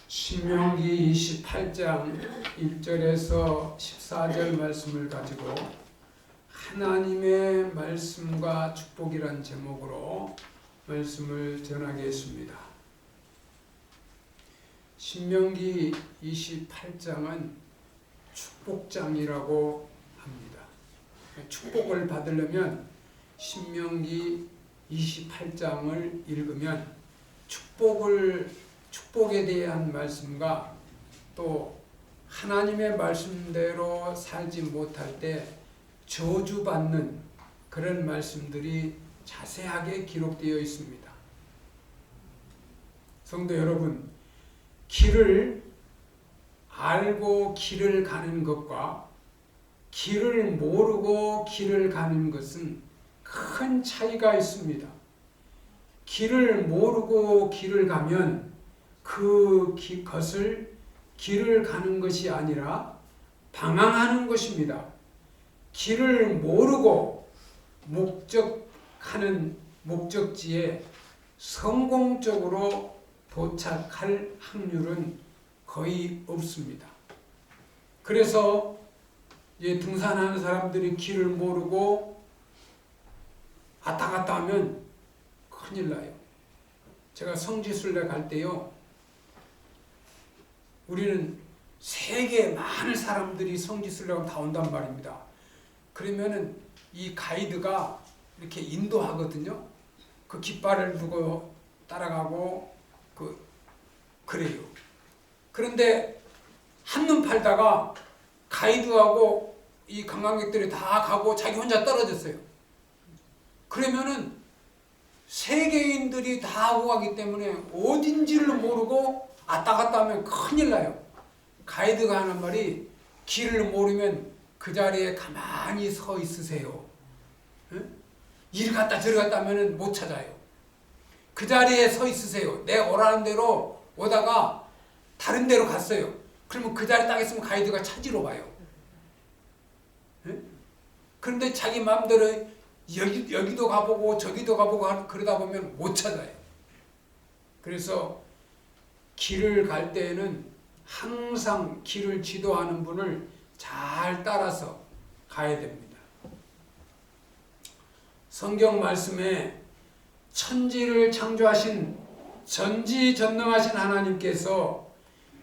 신명기 28장 1절에서 14절 말씀을 가지고 하나님의 말씀과 축복이란 제목으로 말씀을 전하겠습니다. 신명기 28장은 축복장이라고 합니다. 축복을 받으려면 신명기 28장을 읽으면 축복에 대한 말씀과 또 하나님의 말씀대로 살지 못할 때 저주받는 그런 말씀들이 자세하게 기록되어 있습니다. 성도 여러분, 길을 알고 길을 가는 것과 길을 모르고 길을 가는 것은 큰 차이가 있습니다. 길을 모르고 길을 가면 그것을 길을 가는 것이 아니라 방황하는 것입니다. 길을 모르고 목적하는 목적지에 성공적으로 도착할 확률은 거의 없습니다. 그래서 등산하는 사람들이 길을 모르고 왔다 갔다 하면 큰일 나요. 제가 성지순례 갈 때요, 우리는 세계 많은 사람들이 성지순례가 다 온단 말입니다. 그러면은 이 가이드가 이렇게 인도하거든요. 그 깃발을 두고 따라가고 그래요. 그런데 한눈 팔다가 가이드하고 이 관광객들이 다 가고 자기 혼자 떨어졌어요. 그러면은 세계인들이 다 하고 가기 때문에 어딘지를 모르고 왔다 갔다 하면 큰일 나요. 가이드가 하는 말이 길을 모르면 그 자리에 가만히 서 있으세요. 응? 이리 갔다 저리 갔다 하면 못 찾아요. 그 자리에 서 있으세요. 내 오라는 대로 오다가 다른 데로 갔어요. 그러면 그 자리 딱 있으면 가이드가 찾으러 와요. 응? 그런데 자기 마음대로 여기도 가보고 저기도 가보고 그러다 보면 못 찾아요. 그래서 길을 갈 때에는 항상 길을 지도하는 분을 잘 따라서 가야 됩니다. 성경 말씀에 천지를 창조하신 전지전능하신 하나님께서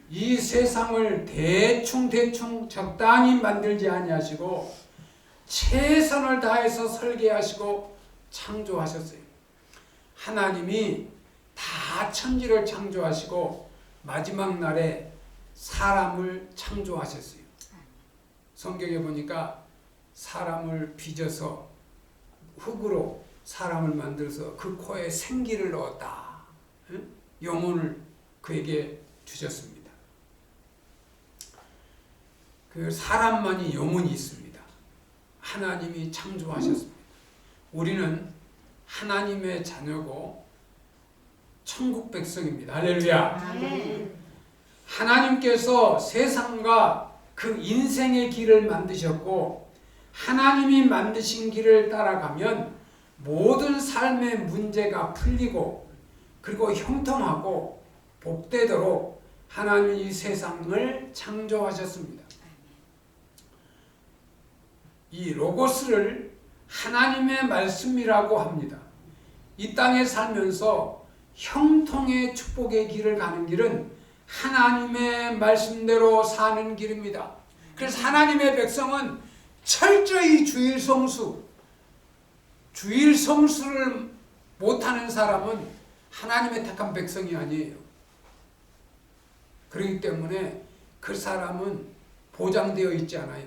이 세상을 대충 적당히 만들지 아니하시고 최선을 다해서 설계하시고 창조하셨어요. 하나님이 다 천지를 창조하시고 마지막 날에 사람을 창조하셨어요. 성경에 보니까 사람을 빚어서 흙으로 사람을 만들어서 그 코에 생기를 넣었다. 영혼을 그에게 주셨습니다. 그 사람만이 영혼이 있습니다. 하나님이 창조하셨습니다. 우리는 하나님의 자녀고 천국 백성입니다. 할렐루야. 아멘. 하나님께서 세상과 그 인생의 길을 만드셨고 하나님이 만드신 길을 따라가면 모든 삶의 문제가 풀리고 그리고 형통하고 복되도록 하나님이 이 세상을 창조하셨습니다. 이 로고스를 하나님의 말씀이라고 합니다. 이 땅에 살면서 형통의 축복의 길을 가는 길은 하나님의 말씀대로 사는 길입니다. 그래서 하나님의 백성은 철저히 주일 성수를 못하는 사람은 하나님의 택한 백성이 아니에요. 그렇기 때문에 그 사람은 보장되어 있지 않아요.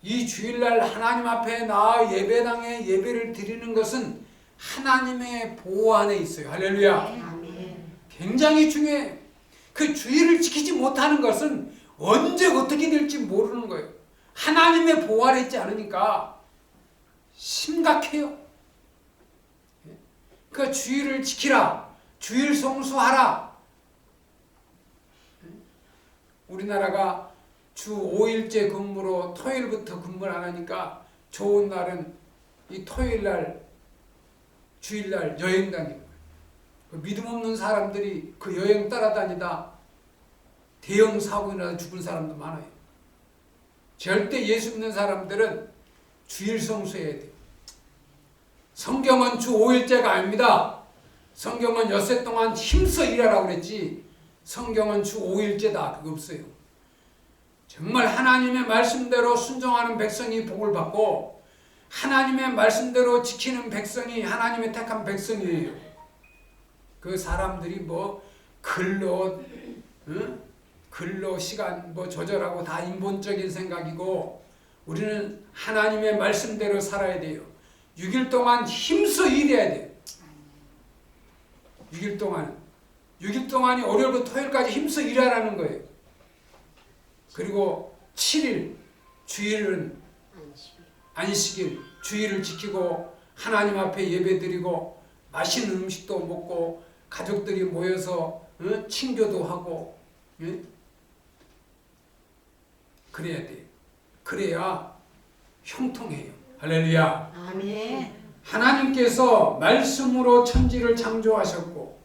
이 주일날 하나님 앞에 나와 예배당에 예배를 드리는 것은 하나님의 보호 안에 있어요. 할렐루야. 굉장히 중요해요. 그 주일을 지키지 못하는 것은 언제 어떻게 될지 모르는 거예요. 하나님의 보호 아래 있지 않으니까 심각해요. 그 주일을 지키라. 주일 성수하라. 우리나라가 주 5일째 근무로 토요일부터 근무를 안 하니까 좋은 날은 이 토요일날 주일날 여행 다니는 거예요. 그 믿음 없는 사람들이 그 여행 따라다니다 대형 사고에 나서 죽은 사람도 많아요. 절대 예수 믿는 사람들은 주일 성수해야 돼요. 성경은 주 5일째가 아닙니다. 성경은 엿새 동안 힘써 일하라고 그랬지 성경은 주 5일째다 그거 없어요. 정말 하나님의 말씀대로 순종하는 백성이 복을 받고 하나님의 말씀대로 지키는 백성이 하나님의 택한 백성이에요. 그 사람들이 뭐 근로 시간 뭐 조절하고 다 인본적인 생각이고 우리는 하나님의 말씀대로 살아야 돼요. 6일 동안 힘써 일해야 돼요. 6일 동안이 월요일부터 토요일까지 힘써 일하라는 거예요. 그리고 7일 주일은 안식일 주일을 지키고 하나님 앞에 예배드리고 맛있는 음식도 먹고 가족들이 모여서 친교도 하고 그래야 돼요. 그래야 형통해요. 할렐루야. 아멘. 하나님께서 말씀으로 천지를 창조하셨고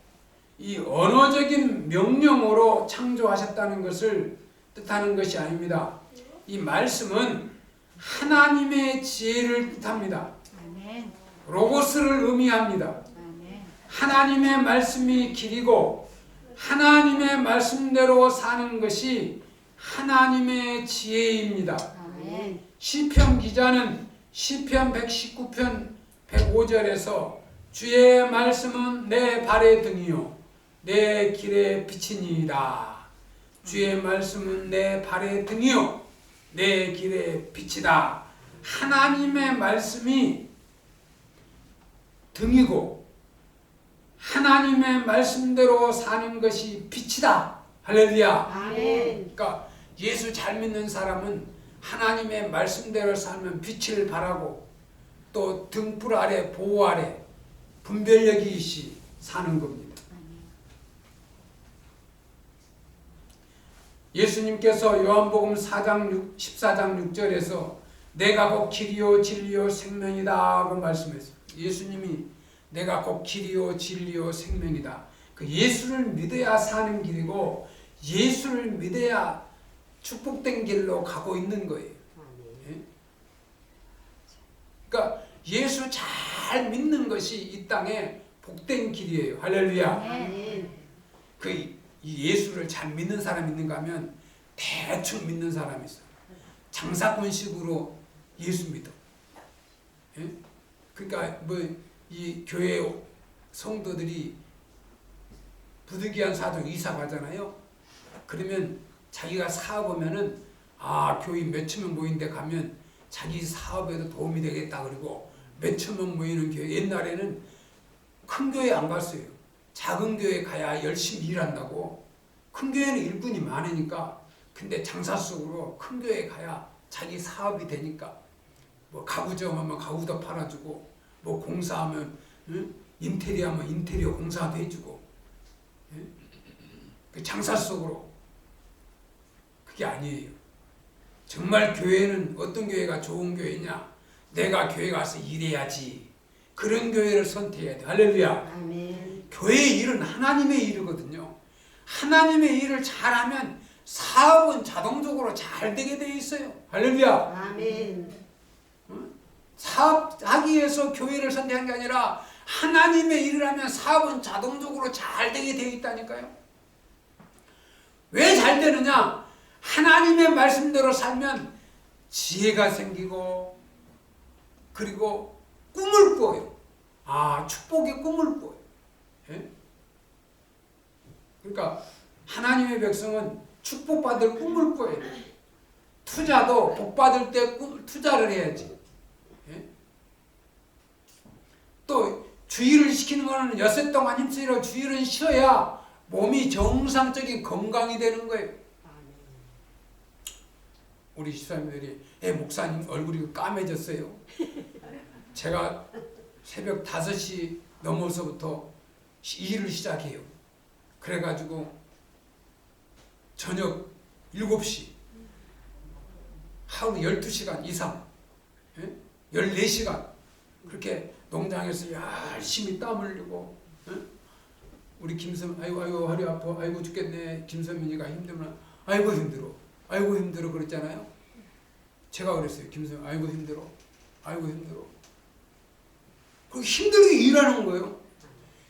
이 언어적인 명령으로 창조하셨다는 것을 뜻하는 것이 아닙니다. 이 말씀은 하나님의 지혜를 뜻합니다. 아멘. 로고스를 의미합니다. 아멘. 하나님의 말씀이 길이고 하나님의 말씀대로 사는 것이 하나님의 지혜입니다. 아멘. 시편 기자는 시편 119편 105절에서 주의 말씀은 내 발의 등이요 내 길의 빛이니이다. 주의 말씀은 내 발의 등이요 내 길의 빛이다. 하나님의 말씀이 등이고 하나님의 말씀대로 사는 것이 빛이다. 할렐루야. 아멘. 그러니까 예수 잘 믿는 사람은 하나님의 말씀대로 살면 빛을 발하고 또 등불 아래 보호 아래 분별력이 있이 사는 겁니다. 예수님께서 요한복음 14장 6절에서 내가 곧 길이요 진리요 생명이다 하고 말씀했어요. 예수님이 내가 곧 길이요 진리요 생명이다. 그 예수를 믿어야 사는 길이고 예수를 믿어야 축복된 길로 가고 있는 거예요. 예? 그러니까 예수 잘 믿는 것이 이 땅에 복된 길이에요. 할렐루야. 아멘. 이 예수를 잘 믿는 사람이 있는가 하면 대충 믿는 사람이 있어요. 장사꾼식으로 예수 믿어. 예? 그러니까 뭐 이 교회 성도들이 부득이한 사정 이사 가잖아요. 그러면 자기가 사업하면은 교인 몇천 명 모인 데 가면 자기 사업에도 도움이 되겠다 그리고 몇천 명 모이는 교회 옛날에는 큰 교회 안 갔어요. 작은 교회 가야 열심히 일한다고. 큰 교회는 일꾼이 많으니까. 근데 장사 속으로 큰 교회 가야 자기 사업이 되니까. 뭐 가구점 하면 가구도 팔아주고 뭐 공사하면 인테리어 하면 인테리어 공사도 해주고. 그 장사 속으로. 그게 아니에요. 정말 교회는 어떤 교회가 좋은 교회냐? 내가 교회 가서 일해야지. 그런 교회를 선택해야 돼. 할렐루야. 아멘. 교회의 일은 하나님의 일이거든요. 하나님의 일을 잘하면 사업은 자동적으로 잘 되게 되어 있어요. 할렐루야. 아멘. 사업하기 위해서 교회를 선택한 게 아니라 하나님의 일을 하면 사업은 자동적으로 잘 되게 되어 있다니까요. 왜 잘 되느냐? 하나님의 말씀대로 살면 지혜가 생기고 그리고 꿈을 꿔요. 축복의 꿈을 꿔요. 예? 그러니까 하나님의 백성은 축복받을 꿈을 꿔요. 투자도 복받을 때 투자를 해야지. 예? 또 주일을 시키는 거는 엿새 동안 힘쓰려 주일은 쉬어야 몸이 정상적인 건강이 되는 거예요. 우리 집사님들이 목사님 얼굴이 까매졌어요. 제가 새벽 5시 넘어서부터 일을 시작해요. 그래가지고 저녁 7시 하루 12시간 이상 14시간 그렇게 농장에서 열심히 땀 흘리고 우리 아이고 허리 아파, 아이고 죽겠네. 김선민이가 힘들면 아이고 힘들어, 아이고 힘들어 그랬잖아요. 제가 그랬어요. 김선민 아이고 힘들어, 아이고 힘들어. 그 힘들게 일하는 거예요.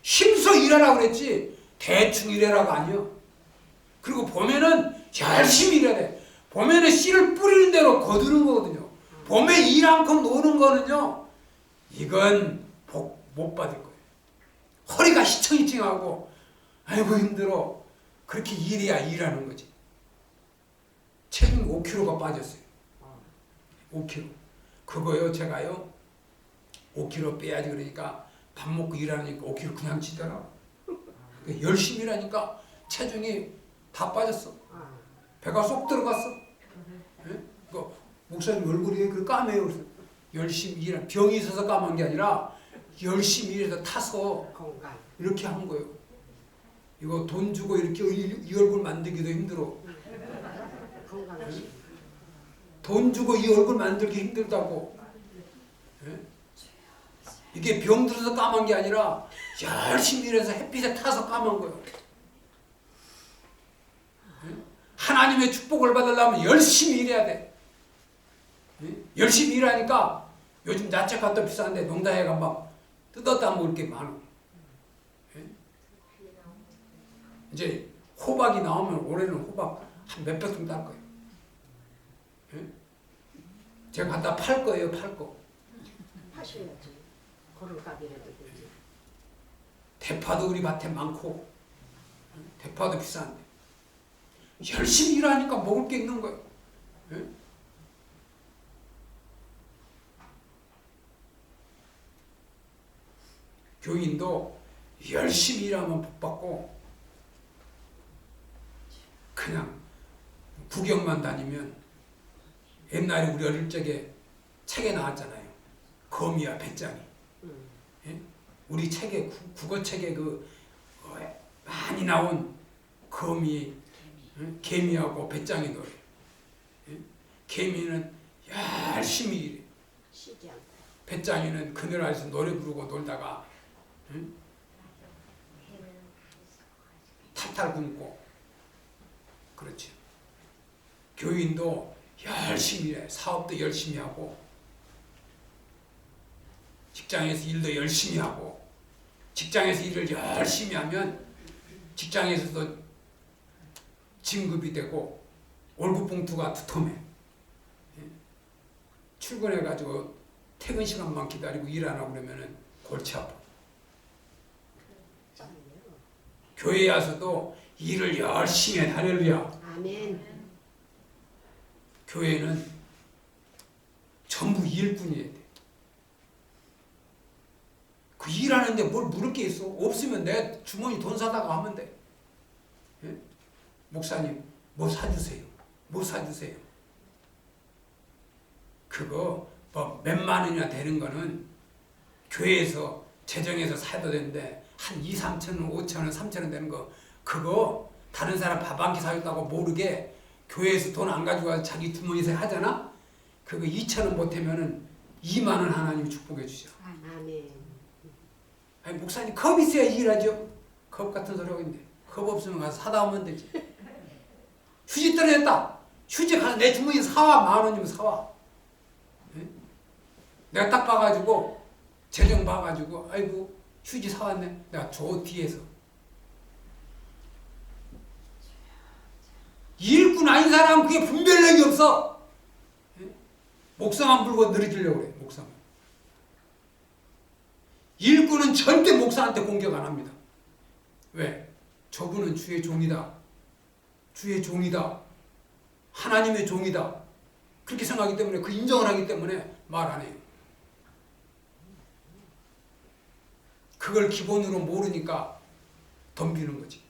힘써 일하라고 그랬지 대충 일하라고 아니요. 그리고 봄에는 열심히 일해야 돼. 봄에는 씨를 뿌리는 대로 거두는 거거든요. 봄에 일 않고 노는 거는요, 이건 복 못 받을 거예요. 허리가 히청히청하고 아이고 힘들어. 그렇게 일해야 일하는 거지. 체중 5kg가 빠졌어요. 5kg. 그거요 제가요 5kg 빼야지 그러니까 밥 먹고 일하니까 5kg 그냥 찌더라고. 열심히 일하니까 체중이 다 빠졌어. 배가 쏙 들어갔어. 예? 그 목사님 얼굴이 그 까매요. 그래서 열심히 일한 병이 있어서 까만 게 아니라 열심히 일해서 타서 건강. 이렇게 한 거예요. 이거 돈 주고 이렇게 이 얼굴 만들기도 힘들어. 건강하시. 돈 주고 이 얼굴 만들기 힘들다고. 예? 이게 병 들어서 까만 게 아니라 열심히 일해서 햇빛에 타서 까만 거예요. 예? 하나님의 축복을 받으려면 열심히 일해야 돼. 예? 열심히 일하니까 요즘 야채 값도 비싼데 농다해가 막 뜯었다 먹을 게 많아. 예? 이제 호박이 나오면 올해는 호박 한 몇백 통 딸 거예요. 예? 제가 갖다 팔 거예요, 팔 거. 하셔야지. 걸음값이라도 되지. 대파도 우리 밭에 많고, 대파도 비싼데. 열심히 일하니까 먹을 게 있는 거예요. 예? 교인도 열심히 일하면 복 받고, 그냥 구경만 다니면 옛날에 우리 어릴 적에 책에 나왔잖아요. 거미와 배짱이. 예? 우리 책에 국어책에 많이 나온 거미, 개미하고 배짱이 노래. 예? 개미는 열심히 일해. 쉬지 않고. 배짱이는 그늘 아래서 노래 부르고 놀다가 탈탈 굶고. 그렇지. 교인도 열심히 해. 사업도 열심히 하고, 직장에서 일도 열심히 하고, 직장에서 일을 열심히 하면 직장에서도 진급이 되고 월급 봉투가 두툼해. 출근해가지고 퇴근 시간만 기다리고 일 안 하고 그러면은 골치 아파. 교회에 와서도 일을 열심히 해. 할렐루야. 아멘. 교회는 전부 일뿐이어야 돼. 그 일하는데 뭘 물을 게 있어? 없으면 내 주머니 돈 사다가 하면 돼. 예? 목사님 뭐 사주세요. 뭐 사주세요. 그거 뭐 몇만 원이나 되는 거는 교회에서 재정해서 사도 되는데 한 2, 3천 원, 5천 원, 3천 원 되는 거 그거 다른 사람 밥 한 끼 사줬다고 모르게 교회에서 돈 안 가지고 와서 자기 주머니에서 하잖아? 그거 2천 원 못하면은 2만 원 하나님이 축복해 주셔. 아멘. 아니 목사님 컵 있어야 일하죠. 컵 같은 소리 하고 있는데 컵 없으면 가서 사다 오면 되지. 휴지 떨어졌다. 휴지 가서 내 주머니에 사와. 만 원이면 사와. 네? 내가 딱 봐가지고 재정 봐가지고 아이고 휴지 사왔네. 내가 저 뒤에서 일꾼 아닌 사람은 그게 분별력이 없어. 네? 목사만 불고 늘어지려고 그래. 목사만. 일꾼은 절대 목사한테 공격 안 합니다. 왜? 저분은 주의 종이다. 주의 종이다. 하나님의 종이다. 그렇게 생각하기 때문에 그 인정을 하기 때문에 말 안 해요. 그걸 기본으로 모르니까 덤비는 거지.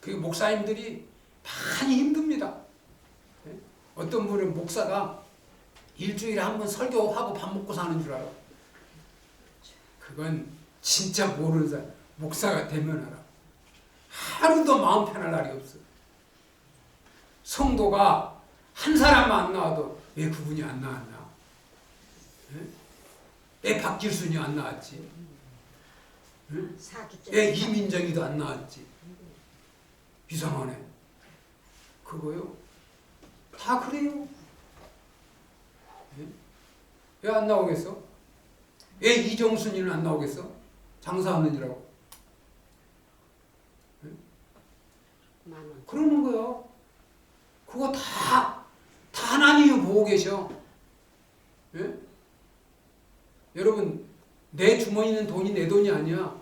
그 목사님들이 많이 힘듭니다. 어떤 분은 목사가 일주일에 한 번 설교하고 밥 먹고 사는 줄 알아. 그건 진짜 모르는 사람. 목사가 되면 알아. 하루도 마음 편할 날이 없어. 성도가 한 사람만 안 나와도 왜 그분이 안 나왔나? 왜 박길순이 안 나왔지? 응? 사주째. 왜 이민정이도 안 나왔지? 이상하네. 그거요. 다 그래요. 왜 안 나오겠어? 왜 이정순이는 안 나오겠어? 장사하느니라고. 만원. 그러는 거야. 그거 다 하나님이 보고 계셔. 예? 여러분, 내 주머니는 돈이 내 돈이 아니야.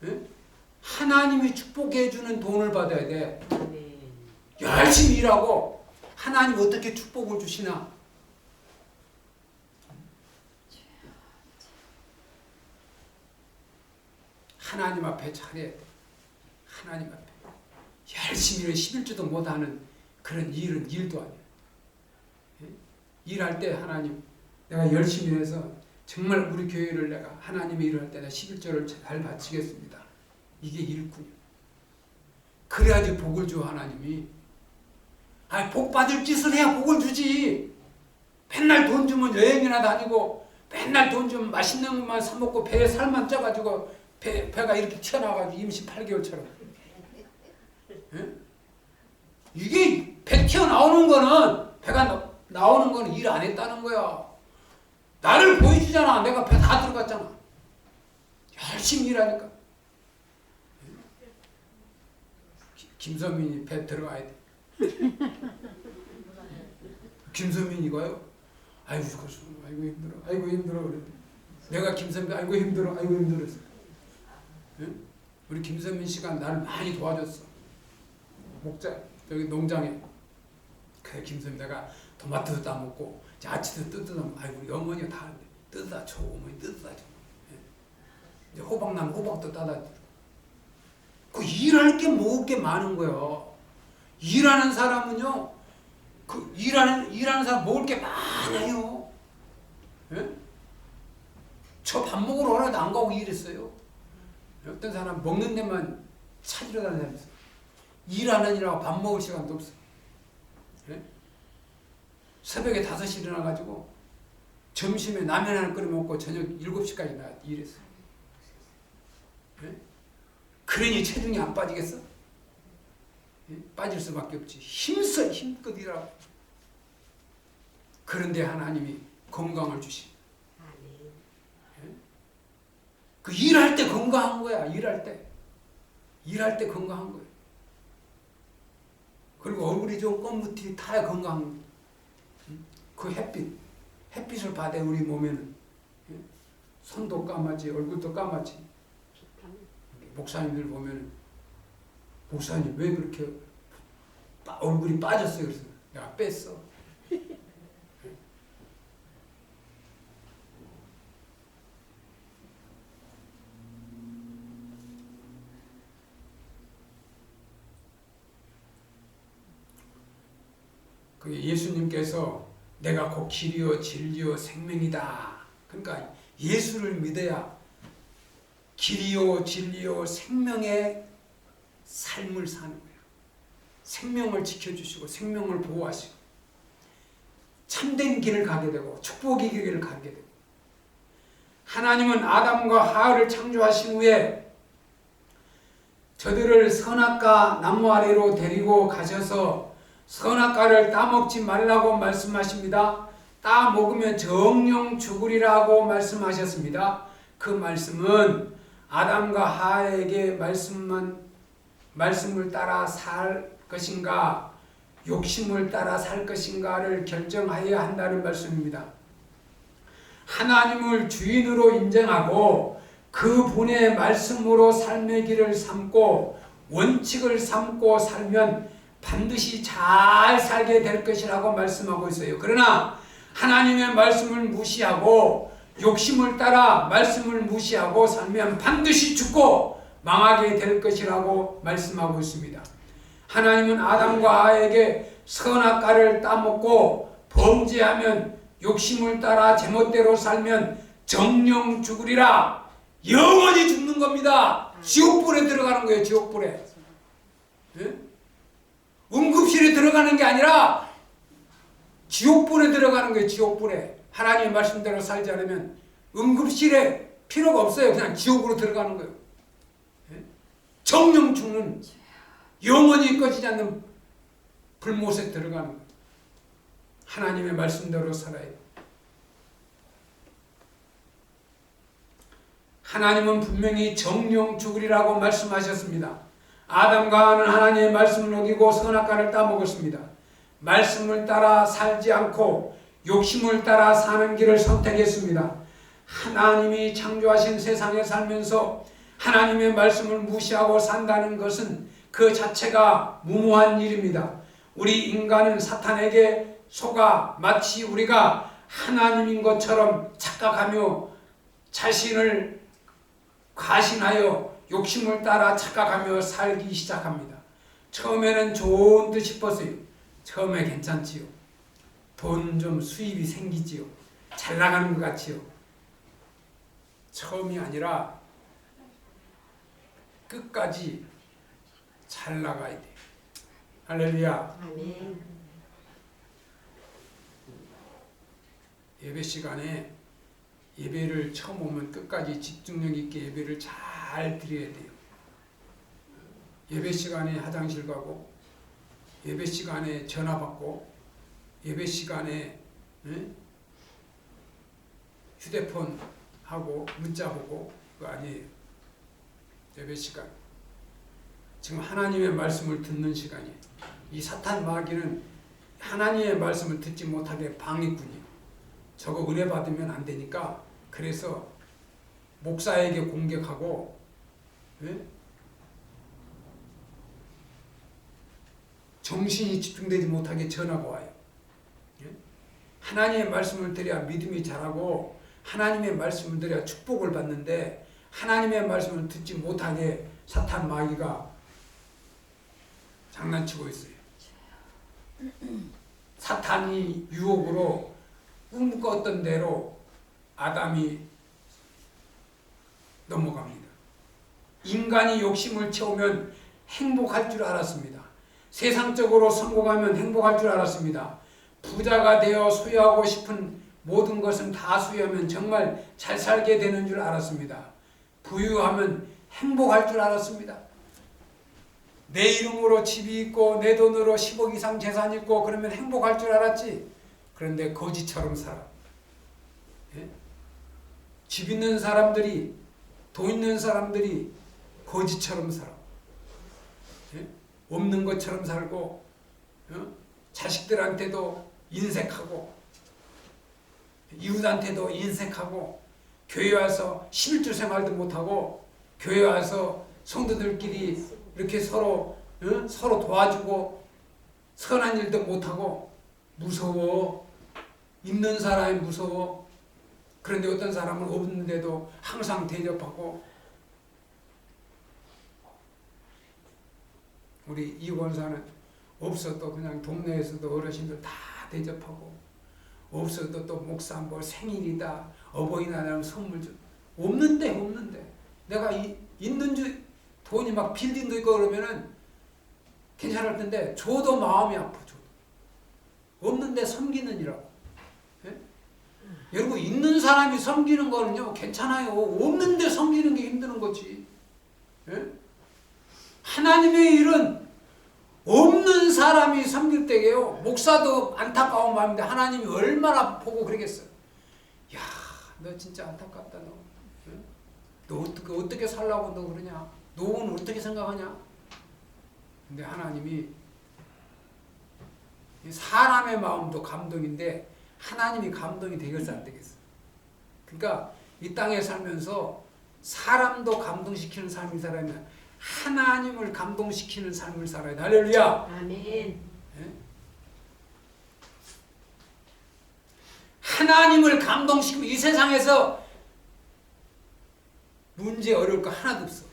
예? 하나님이 축복해 주는 돈을 받아야 돼. 아멘. 열심히 일하고 하나님 어떻게 축복을 주시나? 하나님 앞에 잘해야 돼. 하나님 앞에. 열심히 11주도 못하는 그런 일은 일도 아니야. 예? 일할 때 하나님, 내가 열심히 해서 정말 우리 교회를 내가 하나님의 일을 할 때 내가 11조를 잘 바치겠습니다. 이게 일꾼이야. 그래야지 복을 줘 하나님이. 아니 복 받을 짓을 해야 복을 주지. 맨날 돈 주면 여행이나 다니고 맨날 돈 주면 맛있는 것만 사 먹고 배에 살만 쪄가지고 배가 이렇게 튀어나와가지고 임신 8개월처럼. 예? 이게 배 튀어나오는 거는 배가 나오는 거는 일 안 했다는 거야. 나를 보여주잖아. 내가 배 다 들어갔잖아. 열심히 일하니까. 김선민이 배 들어가야 돼. 김선민이가요? 아이고 힘들어. 아이고 힘들어 그래. 내가 김선민 아이고 힘들어. 아이고 힘들었어. 응? 우리 김선민 씨가 나를 많이 도와줬어. 목자 여기 농장에. 그래 김선민 내가 토마토도 따먹고 야채도 뜯어다 아이고 우리 어머니가 다 뜯어다 줘. 어머니 뜯어다 줘. 이제 호박 나면 호박도 따다 줘. 그 일할 게 먹을 게 많은 거야. 일하는 사람은요, 그 일하는 사람 먹을 게 많아요. 예? 저 밥 먹으러 오라도 안 가고 일했어요. 어떤 사람 먹는 데만 찾으러 다니는 사람 있어요. 일하느니라고 밥 먹을 시간도 없어. 예? 새벽에 5시 일어나가지고 점심에 라면 하나 끓여 먹고 저녁 7시까지 나 일했어요. 예? 그러니 체중이 안 빠지겠어? 예? 빠질 수밖에 없지. 힘써 힘껏 일하고. 그런데 하나님이 건강을 주시. 예? 그 일할 때 건강한 거야. 일할 때 건강한 거야. 그리고 얼굴이 좀 검무티 타야 건강한 거야. 그 햇빛을 받아 우리 몸에는. 예? 손도 까맣지 얼굴도 까맣지. 목사님들 보면 목사님 왜 그렇게 얼굴이 빠졌어요? 그래서 내가 뺐어. 그 예수님께서 내가 곧 길이요 진리요 생명이다. 그러니까 예수를 믿어야 길이요 진리요 생명의 삶을 사는 거예요. 생명을 지켜주시고 생명을 보호하시고 참된 길을 가게 되고 축복의 길을 가게 되고 하나님은 아담과 하와를 창조하신 후에 저들을 선악과 나무 아래로 데리고 가셔서 선악과를 따먹지 말라고 말씀하십니다. 따먹으면 정령 죽으리라고 말씀하셨습니다. 그 말씀은 아담과 하와에게 말씀을 따라 살 것인가 욕심을 따라 살 것인가를 결정하여야 한다는 말씀입니다. 하나님을 주인으로 인정하고 그분의 말씀으로 삶의 길을 삼고 원칙을 삼고 살면 반드시 잘 살게 될 것이라고 말씀하고 있어요. 그러나 하나님의 말씀을 무시하고 욕심을 따라 말씀을 무시하고 살면 반드시 죽고 망하게 될 것이라고 말씀하고 있습니다. 하나님은 아담과 하와에게 선악과를 따먹고 범죄하면 욕심을 따라 제멋대로 살면 정령 죽으리라. 영원히 죽는 겁니다. 지옥불에 들어가는 거예요. 지옥불에. 예? 응급실에 들어가는 게 아니라 지옥불에 들어가는 거예요. 지옥불에. 하나님의 말씀대로 살지 않으면 응급실에 필요가 없어요. 그냥 지옥으로 들어가는 거예요. 예? 정령 죽는 영원히 꺼지지 않는 불못에 들어가는 거예요. 하나님의 말씀대로 살아야 돼요. 하나님은 분명히 정령 죽으리라고 말씀하셨습니다. 아담과 하와는 하나님의 말씀을 어기고 선악과를 따먹었습니다. 말씀을 따라 살지 않고 욕심을 따라 사는 길을 선택했습니다. 하나님이 창조하신 세상에 살면서 하나님의 말씀을 무시하고 산다는 것은 그 자체가 무모한 일입니다. 우리 인간은 사탄에게 속아 마치 우리가 하나님인 것처럼 착각하며 자신을 과신하여 욕심을 따라 착각하며 살기 시작합니다. 처음에는 좋은 듯 싶었어요. 처음에 괜찮지요. 돈 좀 수입이 생기지요. 잘 나가는 것 같지요. 처음이 아니라 끝까지 잘 나가야 돼요. 할렐루야. 아멘. 예배 시간에 예배를 처음 오면 끝까지 집중력 있게 예배를 잘 드려야 돼요. 예배 시간에 화장실 가고, 예배 시간에 전화 받고, 예배 시간에 휴대폰 하고 문자 보고 그거 아니에요. 예배 시간. 지금 하나님의 말씀을 듣는 시간이에요. 이 사탄 마귀는 하나님의 말씀을 듣지 못하게 방해꾼이에요. 저거 은혜 받으면 안 되니까 그래서 목사에게 공격하고 정신이 집중되지 못하게 전화가 와요. 하나님의 말씀을 드려야 믿음이 자라고 하나님의 말씀을 드려야 축복을 받는데 하나님의 말씀을 듣지 못하게 사탄 마귀가 장난치고 있어요. 사탄이 유혹으로 꿈꿨던 대로 아담이 넘어갑니다. 인간이 욕심을 채우면 행복할 줄 알았습니다. 세상적으로 성공하면 행복할 줄 알았습니다. 부자가 되어 소유하고 싶은 모든 것은 다 소유하면 정말 잘 살게 되는 줄 알았습니다. 부유하면 행복할 줄 알았습니다. 내 이름으로 집이 있고 내 돈으로 10억 이상 재산이 있고 그러면 행복할 줄 알았지. 그런데 거지처럼 살아. 예? 집 있는 사람들이, 돈 있는 사람들이 거지처럼 살아. 예? 없는 것처럼 살고, 자식들한테도 인색하고, 이웃한테도 인색하고, 교회 와서 11조 생활도 못하고, 교회 와서 성도들끼리 이렇게 서로 도와주고, 선한 일도 못하고, 무서워. 있는 사람이 무서워. 그런데 어떤 사람은 없는데도 항상 대접하고. 우리 이 권사는 없어도 그냥 동네에서도 어르신들 다 대접하고, 없어도 또 목사 뭐 생일이다, 어버이날이면 선물 줘. 없는데 내가 있는 줄 돈이 막 빌딩도 있고 그러면은 괜찮을 텐데 줘도 마음이 아파. 줘도 없는데 섬기는 이라고. 예? 여러분 있는 사람이 섬기는 거는요 괜찮아요. 없는데 섬기는 게 힘드는 거지. 예? 하나님의 일은 없는 사람이 섬길 때게요. 목사도 안타까운 마음인데 하나님이 얼마나 보고 그러겠어요. 야, 너 진짜 안타깝다 너. 응? 너 어떻게 살라고 너 그러냐? 노는 어떻게 생각하냐? 근데 하나님이 사람의 마음도 감동인데 하나님이 감동이 되겠어 안 되겠어? 그러니까 이 땅에 살면서 사람도 감동시키는 삶을 살아야 하나님을 감동시키는 삶을 살아야 돼. 할렐루야. 아멘. 예? 하나님을 감동시키고 이 세상에서 문제 어려울 거 하나도 없어.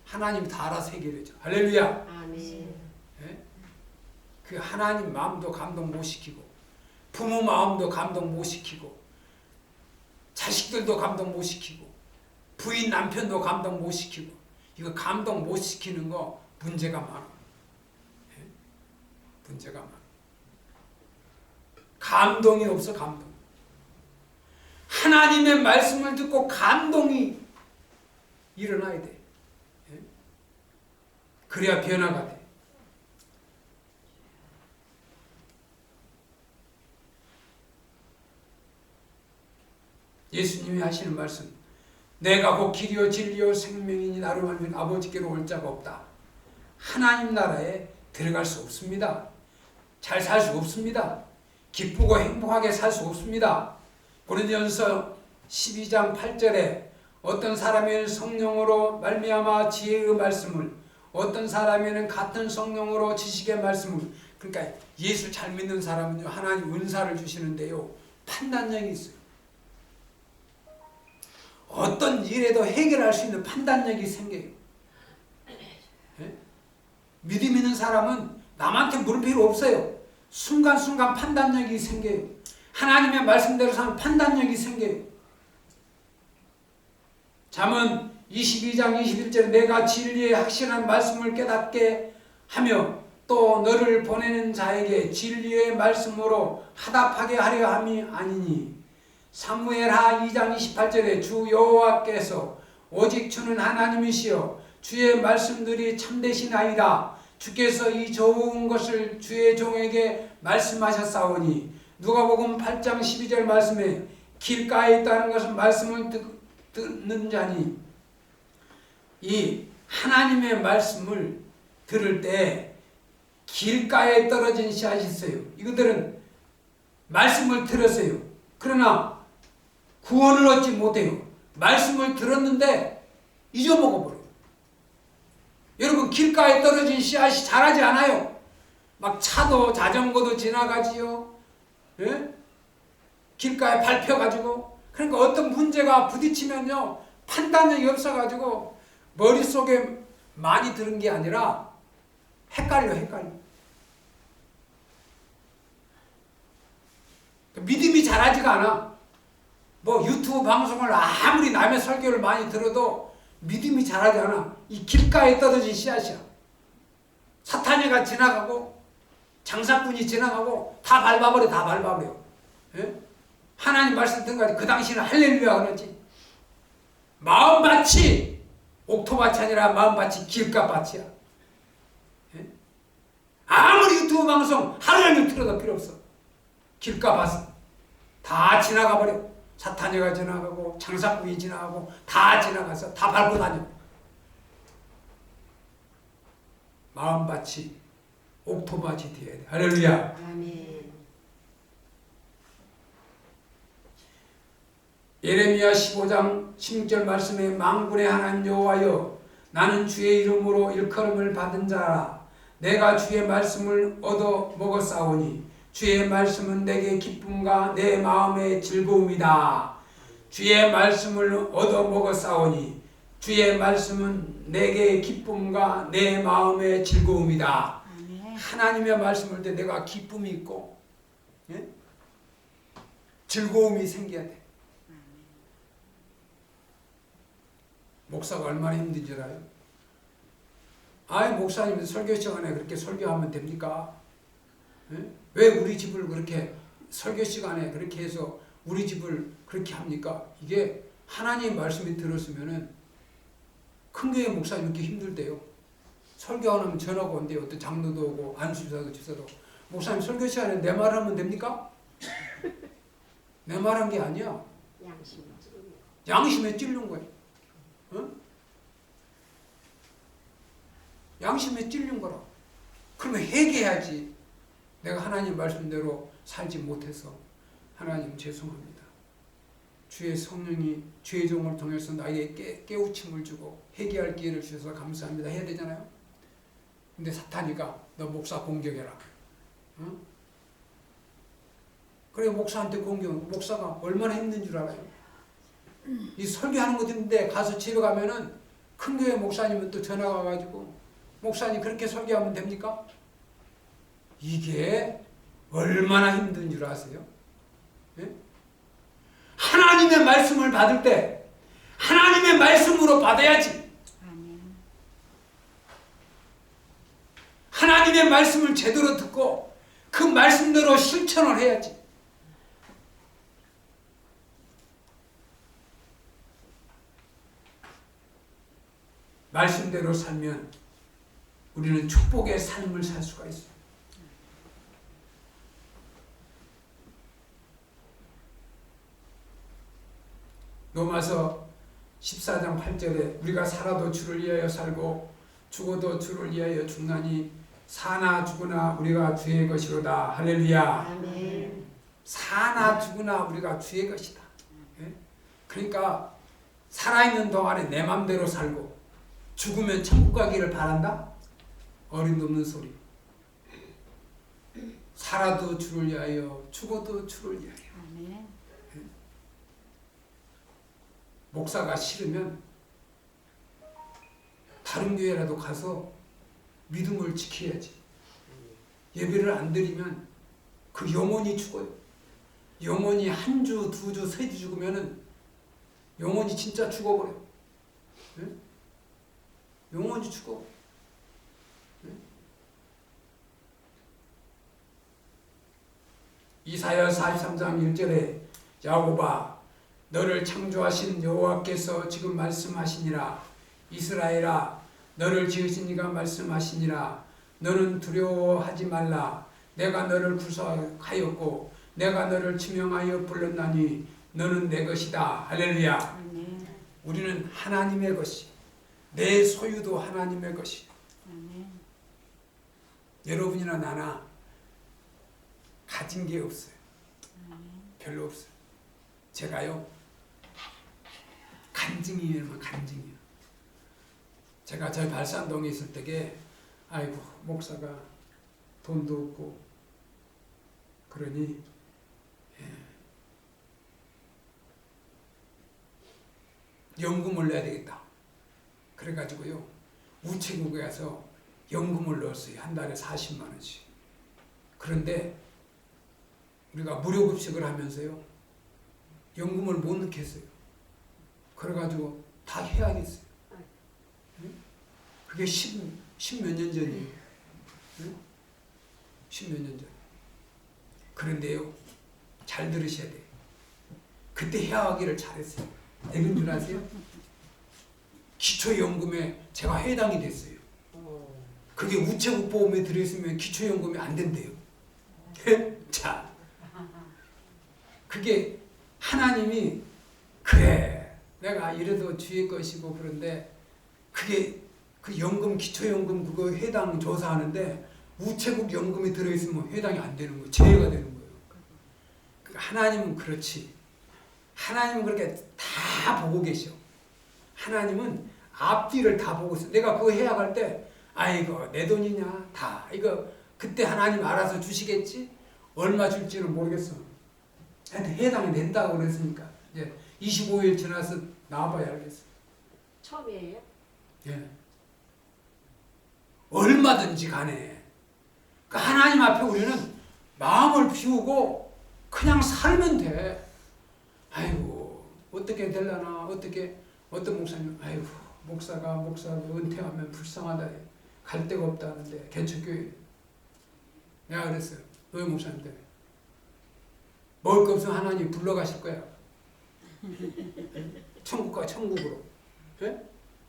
하나님 다 알아서 해결해줘. 할렐루야. 아멘. 예? 그 하나님 마음도 감동 못 시키고 부모 마음도 감동 못 시키고 자식들도 감동 못 시키고 부인 남편도 감동 못 시키고 이거 감동 못 시키는 거 문제가 많아. 예? 문제가 많아. 감동이 없어 감동. 하나님의 말씀을 듣고 감동이 일어나야 돼. 예? 그래야 변화가 돼. 예수님이 하시는 말씀, 내가 곧 길이요 진리요 생명이니 나로 하면 아버지께로 올 자가 없다. 하나님 나라에 들어갈 수 없습니다. 잘 살 수 없습니다. 기쁘고 행복하게 살 수 없습니다. 고린도전서 12장 8절에 어떤 사람에는 성령으로 말미암아 지혜의 말씀을, 어떤 사람에는 같은 성령으로 지식의 말씀을, 그러니까 예수 잘 믿는 사람은요, 하나님 은사를 주시는데요, 판단력이 있어요. 어떤 일에도 해결할 수 있는 판단력이 생겨요. 예? 믿음 있는 사람은 남한테 물을 필요 없어요. 순간순간 판단력이 생겨요. 하나님의 말씀대로 사면 판단력이 생겨요. 잠언 22장 21절에 내가 진리의 확실한 말씀을 깨닫게 하며 또 너를 보내는 자에게 진리의 말씀으로 화답하게 하려 함이 아니니. 사무엘하 2장 28절에 주 여호와께서 오직 주는 하나님이시여 주의 말씀들이 참되시나이다. 주께서 이 좋은 것을 주의 종에게 말씀하셨사오니. 누가복음 8장 12절 말씀에 길가에 있다는 것은 말씀을 듣는 자니. 이 하나님의 말씀을 들을 때 길가에 떨어진 씨앗이 있어요. 이것들은 말씀을 들었어요. 그러나 구원을 얻지 못해요. 말씀을 들었는데 잊어먹어버려요. 여러분, 길가에 떨어진 씨앗이 자라지 않아요. 막 차도 자전거도 지나가지요. 예? 길가에 밟혀가지고. 그러니까 어떤 문제가 부딪히면요, 판단력이 없어가지고 머릿속에 많이 들은 게 아니라 헷갈려. 믿음이 자라지가 않아. 뭐 유튜브 방송을 아무리 남의 설교를 많이 들어도 믿음이 자라지 않아. 이 길가에 떨어진 씨앗이야. 사탄이가 지나가고 장사꾼이 지나가고 다 밟아버려. 예? 하나님 말씀 듣는까지 그 당시는 할렐루야 그러지. 마음밭이 옥토밭이 아니라 마음밭이 길가밭이야. 예? 아무리 유튜브 방송 하루 종일 틀어도 필요 없어. 길가밭은 다 지나가버려. 사탄이가 지나가고 장사꾼이 지나가고 다 지나가서 다 밟고 다녀. 마음밭이 옥토밭이 되어야 돼. 할렐루야. 아멘. 예레미야 15장 16절 말씀에 만군의 하나님 여호와여 나는 주의 이름으로 일컬음을 받은 자라. 내가 주의 말씀을 얻어 먹었사오니 주의 말씀은 내게 기쁨과 내 마음의 즐거움이다. 주의 말씀을 얻어 먹었사오니 주의 말씀은 내게 기쁨과 내 마음의 즐거움이다. 아멘. 하나님의 말씀을 때 내가 기쁨이 있고, 예? 즐거움이 생겨야 돼. 목사가 얼마나 힘든 줄 알아요? 아이, 목사님 설교 시간에 그렇게 설교하면 됩니까? 예? 왜 우리 집을 그렇게 설교 시간에 그렇게 해서 우리 집을 그렇게 합니까? 이게 하나님의 말씀이 들었으면은 큰 교회 목사님 이렇게 힘들대요. 설교하면 전화가 온대요. 어떤 장로도 오고 안수사도 집사도. 목사님 설교 시간에 내 말 하면 됩니까? 내 말 한 게 아니야. 양심에 찔린 거예요. 어? 양심에 찔린 거라. 그러면 회개해야지. 내가 하나님 말씀대로 살지 못해서 하나님 죄송합니다. 주의 성령이 주의 종을 통해서 나에게 깨우침을 주고 회개할 기회를 주셔서 감사합니다 해야 되잖아요. 근데 사탄이가 너 목사 공격해라. 어? 그래 목사한테 공격. 목사가 얼마나 힘든 줄 알아요. 이 설교하는 것도 힘든데 가서 집에 가면은 큰 교회 목사님은 또 전화가 와가지고 목사님 그렇게 설교하면 됩니까? 이게 얼마나 힘든 줄 아세요? 예? 하나님의 말씀을 받을 때 하나님의 말씀으로 받아야지. 하나님의 말씀을 제대로 듣고 그 말씀대로 실천을 해야지. 말씀대로 살면 우리는 축복의 삶을 살 수가 있어요. 로마서 14장 8절에 우리가 살아도 주를 위하여 살고 죽어도 주를 위하여 죽나니 사나 죽으나 우리가 주의 것이로다. 할렐루야. 아멘. 사나 죽으나 우리가 주의 것이다. 예? 그러니까 살아있는 동안에 내 맘대로 살고 죽으면 천국 가기를 바란다? 어림없는 소리. 살아도 주를 위하여 죽어도 주를 위하여. 아멘. 목사가 싫으면 다른 교회라도 가서 믿음을 지켜야지. 예배를 안 드리면 그 영혼이 죽어요. 영혼이 한 주, 두 주, 세 주 죽으면은 영혼이 진짜 죽어버려. 네? 영혼이 죽어. 네? 이사야 43장 1절에 야곱아 너를 창조하신 여호와께서 지금 말씀하시니라. 이스라엘아 너를 지으신 이가 말씀하시니라. 너는 두려워하지 말라. 내가 너를 구속하였고 내가 너를 지명하여 불렀나니 너는 내 것이다. 할렐루야. 아멘. 우리는 하나님의 것이, 내 소유도 하나님의 것이. 아멘. 여러분이나 나나 가진 게 없어요. 별로 없어요. 제가요 간증이에요. 간증이요. 제가 저희 발산동에 있을 때게 아이고 목사가 돈도 없고 그러니 연금을 내야 되겠다. 그래가지고요 우체국에 가서 연금을 넣었어요. 한 달에 40만 원씩. 그런데 우리가 무료급식을 하면서요 연금을 못 넣겠어요. 그래가지고 다 해야겠어요. 그게 10몇 년 전이에요. 10몇 년 전. 그런데요 잘 들으셔야 돼요. 그때 해하기를 잘했어요. 되는 줄 아세요? 기초연금에 제가 해당이 됐어요. 그게 우체국 보험에 들어있으면 기초연금이 안 된대요. 자, 그게 하나님이 그래 내가 이래도 주의 것이고 그런데 그게 그 연금 기초연금 그거 해당 조사하는데 우체국 연금이 들어있으면 해당이 안 되는 거예요. 제외가 되는 거예요. 하나님은 그렇지. 하나님은 그렇게 다 보고 계셔. 하나님은 앞뒤를 다 보고 있어. 내가 그거 해약할 때 아이고 내 돈이냐 다 이거 그때 하나님 알아서 주시겠지. 얼마 줄지는 모르겠어. 하여튼 해당이 된다고 그랬으니까 이제 25일 지나서 나와봐야 알겠어. 처음이에요? 예. 얼마든지 간에 그 하나님 앞에 우리는 마음을 비우고 그냥 살면 돼. 아이고 어떻게 되려나 어떻게 어떤 목사님 아이고 목사가 은퇴하면 불쌍하다 갈 데가 없다는데 개척교회 내가 그랬어요. 너희 목사님 때문에 먹을 거 없으면 하나님 불러가실 거야. 천국과 천국으로. 예?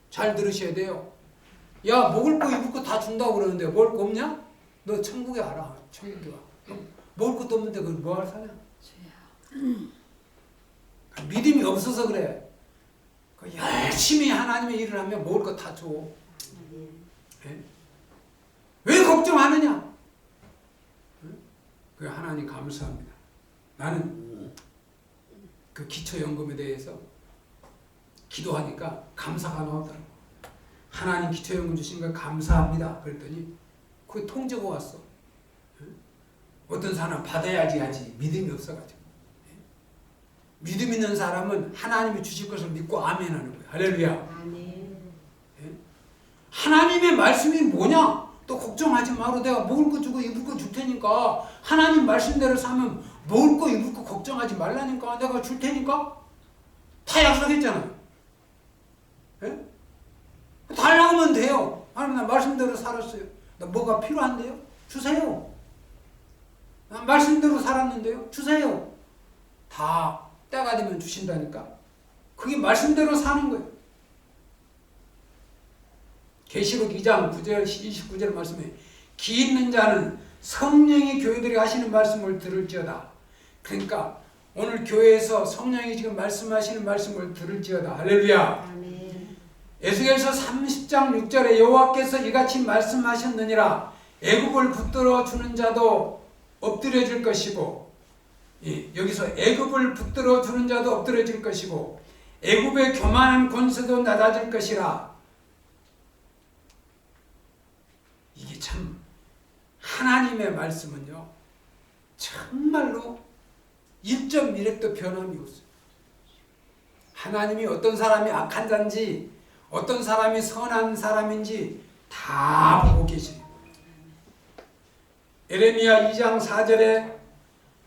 잘 들으셔야 돼요. 야 먹을 거 입을 거 다 준다고 그러는데 먹을 거 없냐? 너 천국에 알아. 천국에 와. 먹을 것도 없는데 그걸 뭐하러 사냐? 믿음이 없어서 그래. 열심히 하나님의 일을 하면 먹을 거 다 줘. 예? 왜 걱정하느냐? 그 하나님 감사합니다. 나는 그 기초연금에 대해서 기도하니까 감사가 나오더라고. 하나님 기초연금 주신 거 감사합니다. 그랬더니 그 통지가 왔어. 어떤 사람 받아야지 하지 믿음이 없어가지고. 믿음 있는 사람은 하나님이 주실 것을 믿고 아멘 하는 거예요. 할렐루야. 아멘. 하나님의 말씀이 뭐냐? 또 걱정하지 마로 내가 먹을 거 주고 입을 거 줄 테니까 하나님 말씀대로 사면 먹을 거 입을 거 걱정하지 말라니까 내가 줄 테니까 다 약속했잖아요. 예? 달라고 하면 돼요. 하나님 나 말씀대로 살았어요. 나 뭐가 필요한데요? 주세요. 나 말씀대로 살았는데요? 주세요. 다 때가 되면 주신다니까. 그게 말씀대로 사는 거예요. 계시록 2장 9절 29절 말씀에 기 있는 자는 성령이 교회들이 하시는 말씀을 들을지어다. 그러니까 오늘 교회에서 성령이 지금 말씀하시는 말씀을 들을지어다. 할렐루야. 아멘. 에스겔서 30장 6절에 여호와께서 이같이 말씀하셨느니라. 애굽을 붙들어 주는 자도 엎드려질 것이고, 여기서 애굽을 붙들어 주는 자도 엎드려질 것이고 애굽의 교만한 권세도 낮아질 것이라. 이게 참 하나님의 말씀은요 정말로 1.1획도 변함이 없어요. 하나님이 어떤 사람이 악한 자인지 어떤 사람이 선한 사람인지 다 보고 계십니다. 에레미야 2장 4절에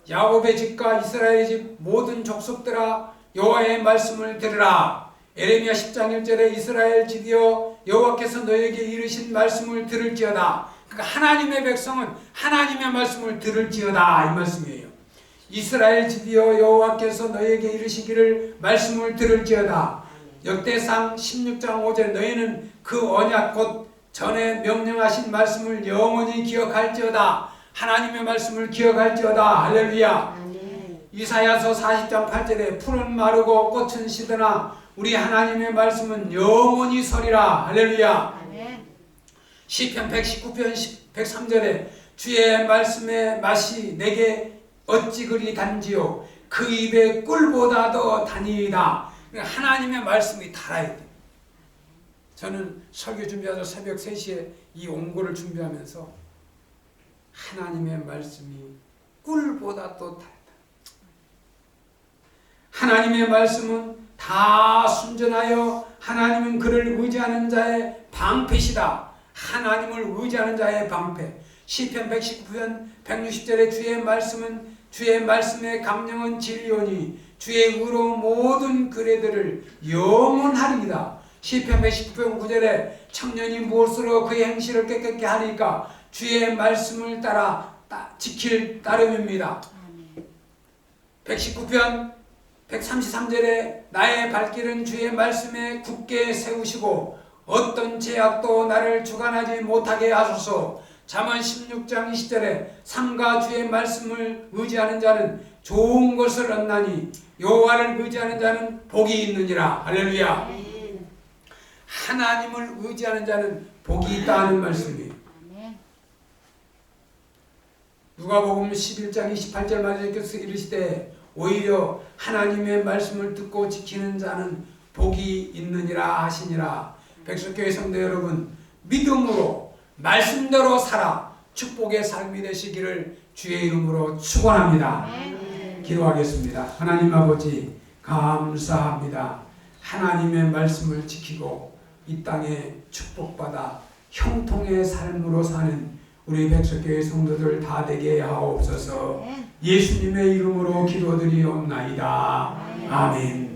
야곱의 집과 이스라엘의 집 모든 족속들아 여호와의 말씀을 들으라. 에레미야 10장 1절에 이스라엘 집이여 여호와께서 너에게 이르신 말씀을 들을지어다. 그러니까 하나님의 백성은 하나님의 말씀을 들을지어다 이 말씀이에요. 이스라엘 집이여 여호와께서 너에게 이르시기를 말씀을 들을지어다. 역대상 16장 5절 너희는 그 언약 곧 전에 명령하신 말씀을 영원히 기억할지어다. 하나님의 말씀을 기억할지어다. 할렐루야. 아멘. 이사야서 40장 8절에 풀은 마르고 꽃은 시드나 우리 하나님의 말씀은 영원히 서리라. 할렐루야. 아멘. 시편 119편 103절에 주의 말씀의 맛이 내게 어찌 그리 단지요 그 입에 꿀보다 더 단이다. 하나님의 말씀이 달아야 돼. 저는 설교 준비하서 새벽 3시에 이 원고를 준비하면서 하나님의 말씀이 꿀보다 또 달다. 하나님의 말씀은 다 순전하여 하나님은 그를 의지하는 자의 방패시다. 하나님을 의지하는 자의 방패. 시편 119편 160절에 주의 말씀의 강령은 진리오니 주의 의로 모든 규례들을 영원하리이다. 시편 119편 9절에 청년이 무엇으로 그의 행실을 깨끗게 하리까 주의 말씀을 따라 지킬 따름입니다. 119편 133절에 나의 발길은 주의 말씀에 굳게 세우시고 어떤 제약도 나를 주관하지 못하게 하소서. 잠언 16장 20절에 삼가 주의 말씀을 의지하는 자는 좋은 것을 얻나니 여호와를 의지하는 자는 복이 있느니라. 할렐루야. 아멘. 하나님을 의지하는 자는 복이 있다는 말씀이에요. 누가복음 11장 28절 말씀에서 이르시되 오히려 하나님의 말씀을 듣고 지키는 자는 복이 있느니라 하시니라. 백석교회 성도 여러분, 믿음으로 말씀대로 살아 축복의 삶이 되시기를 주의 이름으로 축원합니다. 기도하겠습니다. 하나님 아버지 감사합니다. 하나님의 말씀을 지키고 이 땅에 축복받아 형통의 삶으로 사는 우리 백석교회 성도들 다 되게 하옵소서. 예수님의 이름으로 기도드리옵나이다. 아멘.